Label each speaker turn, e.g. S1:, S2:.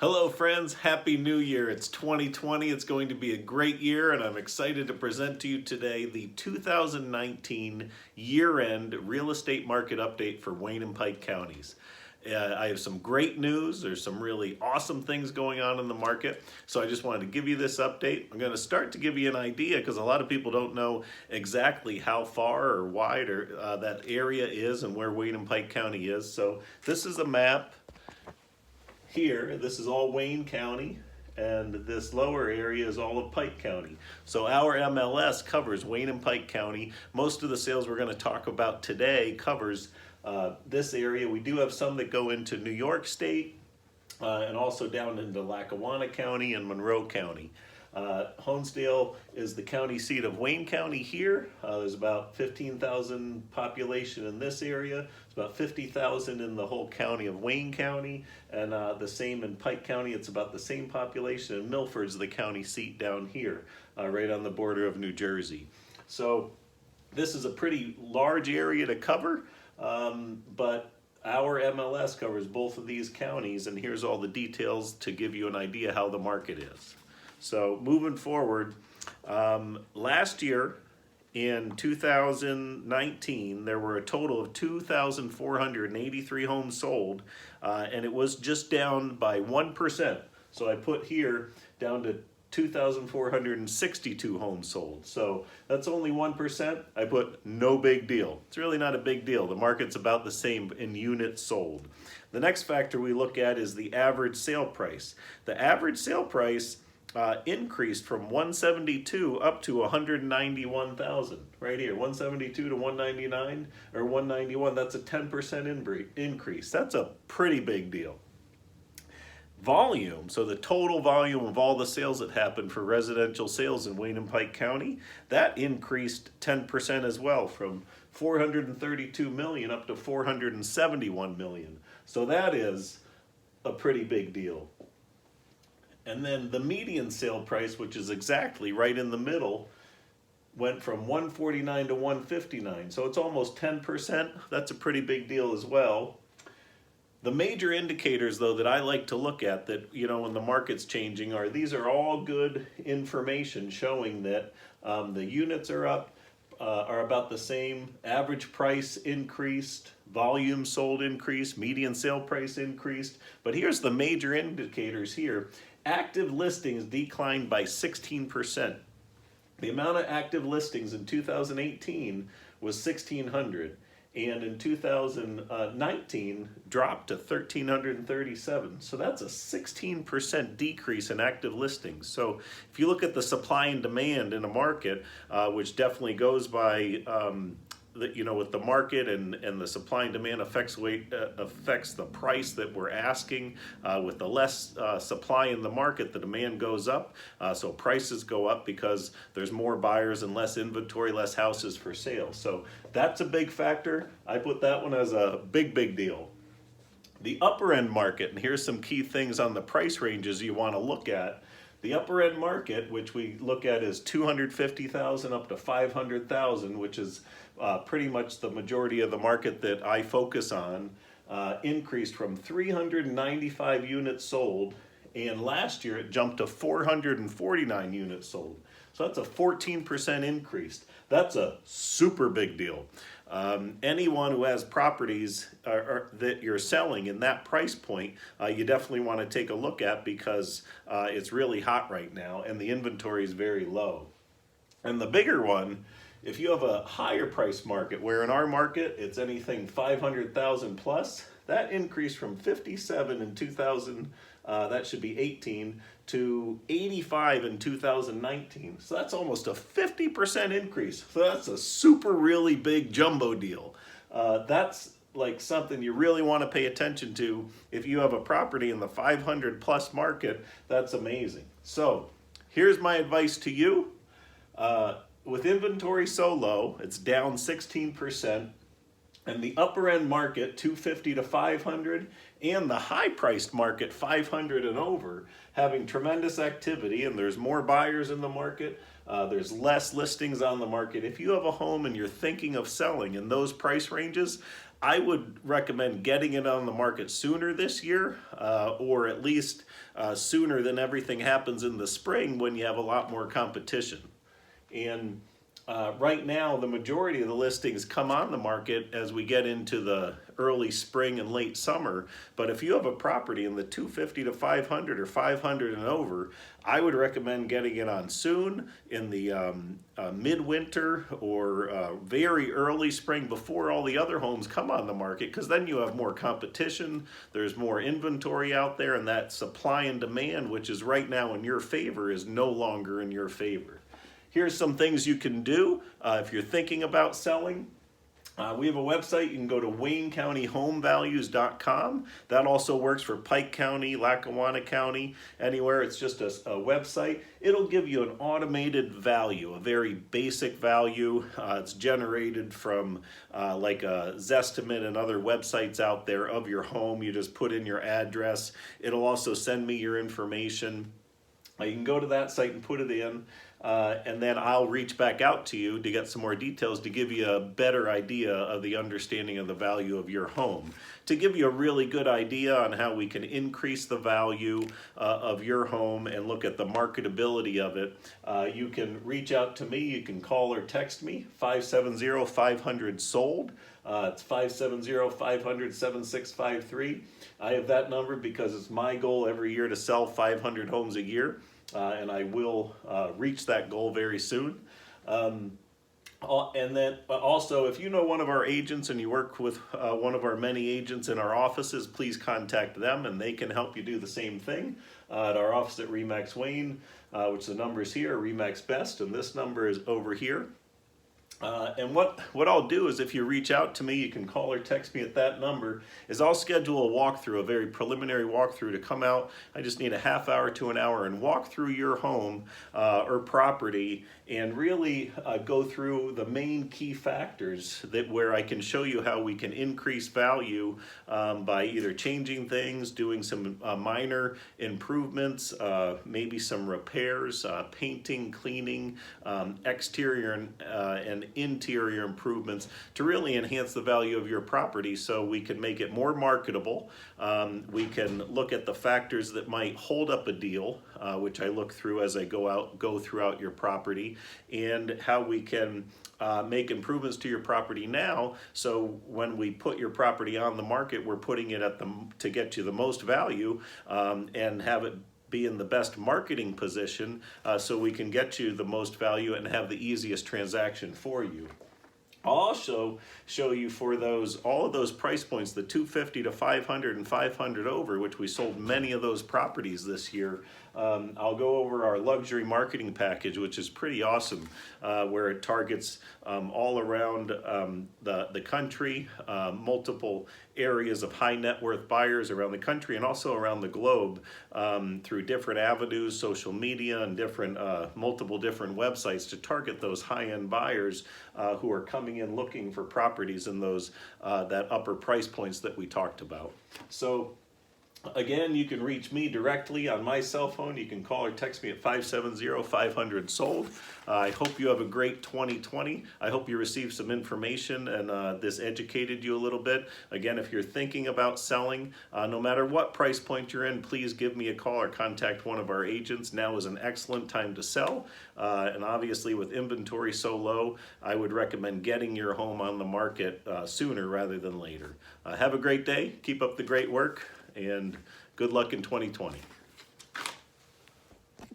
S1: Hello friends, Happy New Year. It's 2020. It's going to be a great year and I'm excited to present to you today the 2019 year-end real estate market update for Wayne and Pike counties. I have some great news. There's some really awesome things going on in the market. So I just wanted to give you this update. I'm going to start to give you an idea because a lot of people don't know exactly how far or wide that area is and where Wayne and Pike County is. So this is a map. Here, this is all Wayne County, and this lower area is all of Pike County. So our MLS covers Wayne and Pike County. Most of the sales we're going to talk about today covers this area. We do have some that go into New York State and also down into Lackawanna County and Monroe County. Honesdale is the county seat of Wayne County here. There's about 15,000 population in this area. It's about 50,000 in the whole county of Wayne County, and the same in Pike County. It's about the same population, and Milford's the county seat down here, right on the border of New Jersey. So this is a pretty large area to cover, but our MLS covers both of these counties, and here's all the details to give you an idea how the market is. So moving forward, last year in 2019, there were a total of 2,483 homes sold, and it was just down by 1%. So I put here down to 2,462 homes sold. So that's only 1%. I put no big deal. It's really not a big deal. The market's about the same in units sold. The next factor we look at is the average sale price. The average sale price increased from 172 up to 191,000 right here. 172 to 199 or 191. That's a 10% increase. That's a pretty big deal. Volume, so the total volume of all the sales that happened for residential sales in Wayne and Pike County, that increased 10% as well, from 432 million up to 471 million. So that is a pretty big deal. And then the median sale price, which is exactly right in the middle, went from 149 to 159. So it's almost 10%. That's a pretty big deal as well. The major indicators, though, that I like to look at that, when the market's changing these are all good information showing that the units are up, are about the same. Average price increased, volume sold increased, median sale price increased. But here's the major indicators here. Active listings declined by 16%. The amount of active listings in 2018 was 1,600, and in 2019 dropped to 1,337. So that's a 16% decrease in active listings. So if you look at the supply and demand in a market, which definitely goes by with the market and the supply and demand affects the price that we're asking. With the less supply in the market, the demand goes up, so prices go up because there's more buyers and less inventory, less houses for sale. So that's a big factor. I put that one as a big deal. The upper end market, and here's some key things on the price ranges you want to look at. The upper end market, which we look at, is 250,000 up to 500,000, which is pretty much the majority of the market that I focus on, increased from 395 units sold, and last year it jumped to 449 units sold. So that's a 14% increase. That's a super big deal. Anyone who has properties that you're selling in that price point, you definitely want to take a look at because it's really hot right now and the inventory is very low. And the bigger one, if you have a higher price market, where in our market it's anything 500,000 plus, that increased from 57 in 2000, that should be 18, to 85 in 2019. So that's almost a 50% increase. So that's a really big jumbo deal. That's like something you really want to pay attention to. If you have a property in the 500 plus market, that's amazing. So here's my advice to you. With inventory so low, it's down 16%, and the upper end market, 250 to 500, and the high priced market, 500 and over, having tremendous activity, and there's more buyers in the market, there's less listings on the market. If you have a home and you're thinking of selling in those price ranges, I would recommend getting it on the market sooner this year, or at least sooner than everything happens in the spring when you have a lot more competition. And right now, the majority of the listings come on the market as we get into the early spring and late summer. But if you have a property in the 250 to 500 or 500 and over, I would recommend getting it on soon in the midwinter or very early spring before all the other homes come on the market, because then you have more competition, there's more inventory out there, and that supply and demand, which is right now in your favor, is no longer in your favor. Here's some things you can do if you're thinking about selling. We have a website. You can go to WayneCountyHomeValues.com. That also works for Pike County, Lackawanna County, anywhere. It's just a website. It'll give you an automated value, a very basic value. It's generated from like a Zestimate and other websites out there of your home. You just put in your address. It'll also send me your information. You can go to that site and put it in. And then I'll reach back out to you to get some more details to give you a better idea of the understanding of the value of your home. To give you a really good idea on how we can increase the value of your home and look at the marketability of it, you can reach out to me. You can call or text me, 570-500-SOLD. It's 570-500-7653. I have that number because it's my goal every year to sell 500 homes a year. And I will reach that goal very soon. And then also, if you know one of our agents and you work with one of our many agents in our offices, please contact them and they can help you do the same thing. At our office at RE/MAX Wayne, which the number is here, RE/MAX Best, and this number is over here. And what I'll do is, if you reach out to me, you can call or text me at that number, is I'll schedule a walkthrough, a very preliminary walkthrough to come out. I just need a half hour to an hour and walk through your home or property and really go through the main key factors where I can show you how we can increase value by either changing things, doing some minor improvements, maybe some repairs, painting, cleaning, exterior and interior improvements to really enhance the value of your property so we can make it more marketable. We can look at the factors that might hold up a deal, which I look through as I go throughout your property, and how we can make improvements to your property now, so when we put your property on the market, we're putting it to get you the most value and have it be in the best marketing position so we can get you the most value and have the easiest transaction for you. I'll also show you for all of those price points, the 250 to 500 and 500 over, which we sold many of those properties this year. I'll go over our luxury marketing package, which is pretty awesome, where it targets all around the country, multiple areas of high net worth buyers around the country and also around the globe through different avenues, social media, and multiple different websites to target those high-end buyers who are coming in looking for properties in those that upper price points that we talked about. So again, you can reach me directly on my cell phone. You can call or text me at 570-500-SOLD. I hope you have a great 2020. I hope you received some information and this educated you a little bit. Again, if you're thinking about selling, no matter what price point you're in, please give me a call or contact one of our agents. Now is an excellent time to sell. And obviously with inventory so low, I would recommend getting your home on the market sooner rather than later. Have a great day. Keep up the great work, and good luck in 2020.